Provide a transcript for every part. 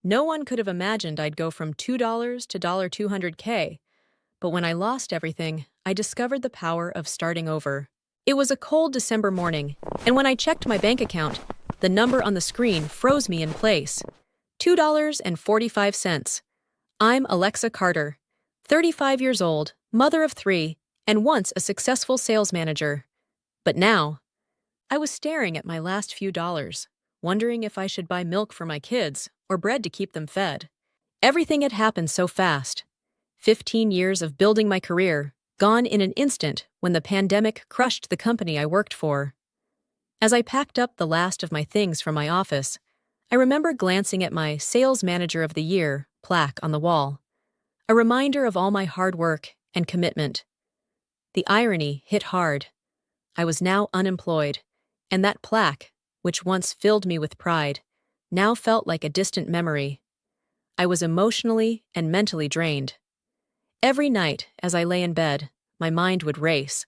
No one could have imagined I'd go from $2 to $200K, but when I lost everything, I discovered the power of starting over. It was a cold December morning, and when I checked my bank account, the number on the screen froze me in place. $2.45. I'm Alexa Carter, 35 years old, mother of three, and once a successful sales manager. But now, I was staring at my last few dollars, wondering if I should buy milk for my kids or bread to keep them fed. Everything had happened so fast. 15 years of building my career, gone in an instant when the pandemic crushed the company I worked for. As I packed up the last of my things from my office, I remember glancing at my Sales Manager of the Year plaque on the wall, a reminder of all my hard work and commitment. The irony hit hard. I was now unemployed, and that plaque, which once filled me with pride, now felt like a distant memory. I was emotionally and mentally drained. Every night, as I lay in bed, my mind would race.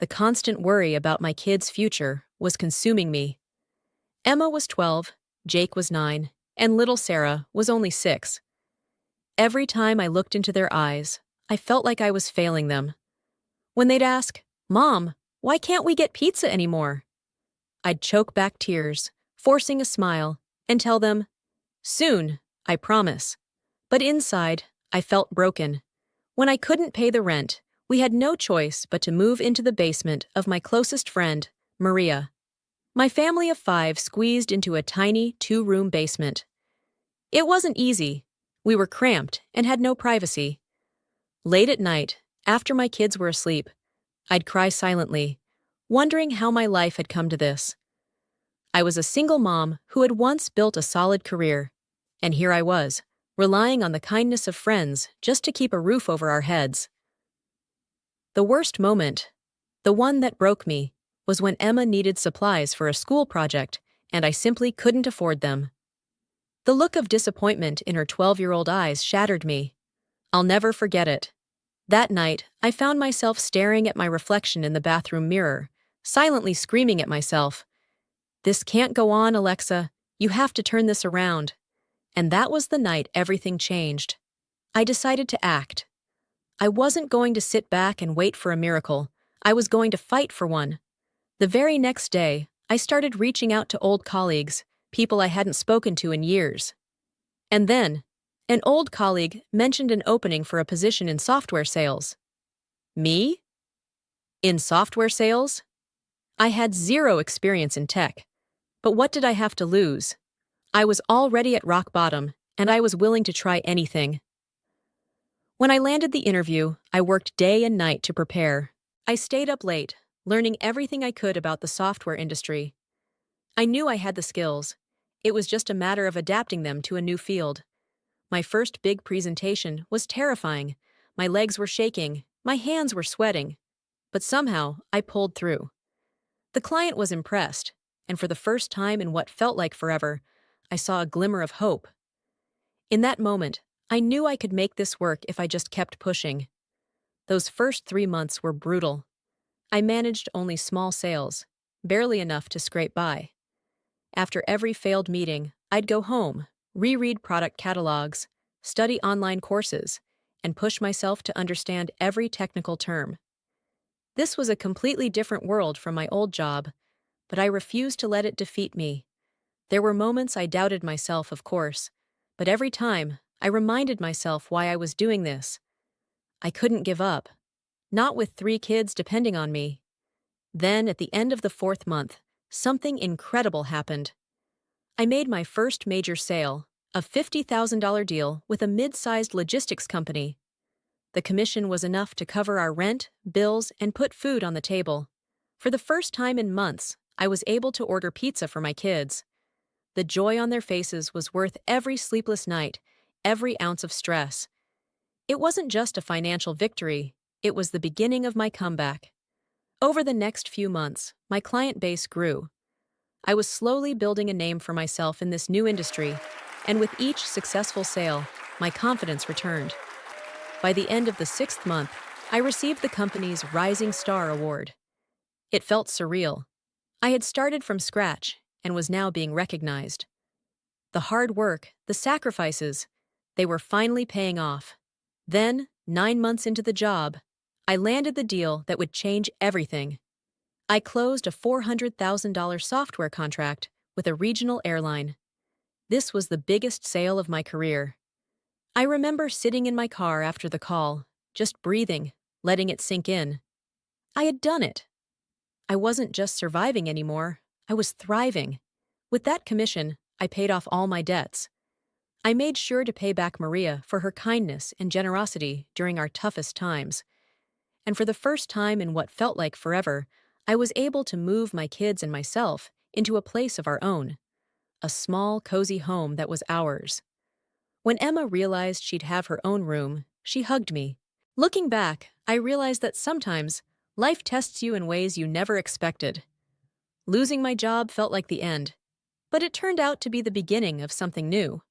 The constant worry about my kids' future was consuming me. Emma was 12, Jake was 9, and little Sarah was only 6. Every time I looked into their eyes, I felt like I was failing them. When they'd ask, "Mom, why can't we get pizza anymore?" I'd choke back tears, forcing a smile, and tell them, "Soon, I promise." But inside, I felt broken. When I couldn't pay the rent, we had no choice but to move into the basement of my closest friend, Maria. My family of 5 squeezed into a tiny 2-room basement. It wasn't easy. We were cramped and had no privacy. Late at night, after my kids were asleep, I'd cry silently, wondering how my life had come to this. I was a single mom who had once built a solid career, and here I was, relying on the kindness of friends just to keep a roof over our heads. The worst moment, the one that broke me, was when Emma needed supplies for a school project, and I simply couldn't afford them. The look of disappointment in her 12-year-old eyes shattered me. I'll never forget it. That night, I found myself staring at my reflection in the bathroom mirror, silently screaming at myself, "This can't go on, Alexa. You have to turn this around." And that was the night everything changed. I decided to act. I wasn't going to sit back and wait for a miracle. I was going to fight for one. The very next day, I started reaching out to old colleagues, people I hadn't spoken to in years. And then, an old colleague mentioned an opening for a position in software sales. Me? In software sales? I had zero experience in tech. But what did I have to lose? I was already at rock bottom, and I was willing to try anything. When I landed the interview, I worked day and night to prepare. I stayed up late, learning everything I could about the software industry. I knew I had the skills. It was just a matter of adapting them to a new field. My first big presentation was terrifying. My legs were shaking, my hands were sweating. But somehow, I pulled through. The client was impressed, and for the first time in what felt like forever, I saw a glimmer of hope. In that moment, I knew I could make this work if I just kept pushing. Those first 3 months were brutal. I managed only small sales, barely enough to scrape by. After every failed meeting, I'd go home, reread product catalogs, study online courses, and push myself to understand every technical term. This was a completely different world from my old job, but I refused to let it defeat me. There were moments I doubted myself, of course, but every time, I reminded myself why I was doing this. I couldn't give up, not with 3 kids depending on me. Then, at the end of the 4th month, something incredible happened. I made my first major sale, a $50,000 deal with a mid-sized logistics company. The commission was enough to cover our rent, bills, and put food on the table. For the first time in months, I was able to order pizza for my kids. The joy on their faces was worth every sleepless night, every ounce of stress. It wasn't just a financial victory, it was the beginning of my comeback. Over the next few months, my client base grew. I was slowly building a name for myself in this new industry, and with each successful sale, my confidence returned. By the end of the 6th month, I received the company's Rising Star Award. It felt surreal. I had started from scratch and was now being recognized. The hard work, the sacrifices, they were finally paying off. Then, 9 months into the job, I landed the deal that would change everything. I closed a $400,000 software contract with a regional airline. This was the biggest sale of my career. I remember sitting in my car after the call, just breathing, letting it sink in. I had done it. I wasn't just surviving anymore, I was thriving. With that commission, I paid off all my debts. I made sure to pay back Maria for her kindness and generosity during our toughest times. And for the first time in what felt like forever, I was able to move my kids and myself into a place of our own, a small, cozy home that was ours. When Emma realized she'd have her own room, she hugged me. Looking back, I realized that sometimes life tests you in ways you never expected. Losing my job felt like the end, but it turned out to be the beginning of something new.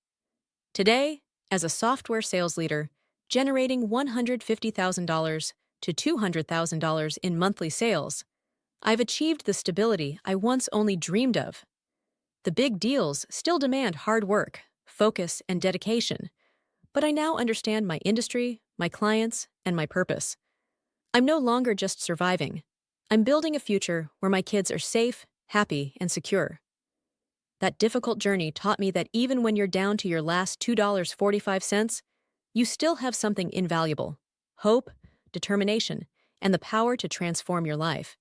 Today, as a software sales leader, generating $150,000 to $200,000 in monthly sales, I've achieved the stability I once only dreamed of. The big deals still demand hard work, focus, and dedication, but I now understand my industry, my clients, and my purpose. I'm no longer just surviving. I'm building a future where my kids are safe, happy, and secure. That difficult journey taught me that even when you're down to your last $2.45, you still have something invaluable: hope, determination, and the power to transform your life.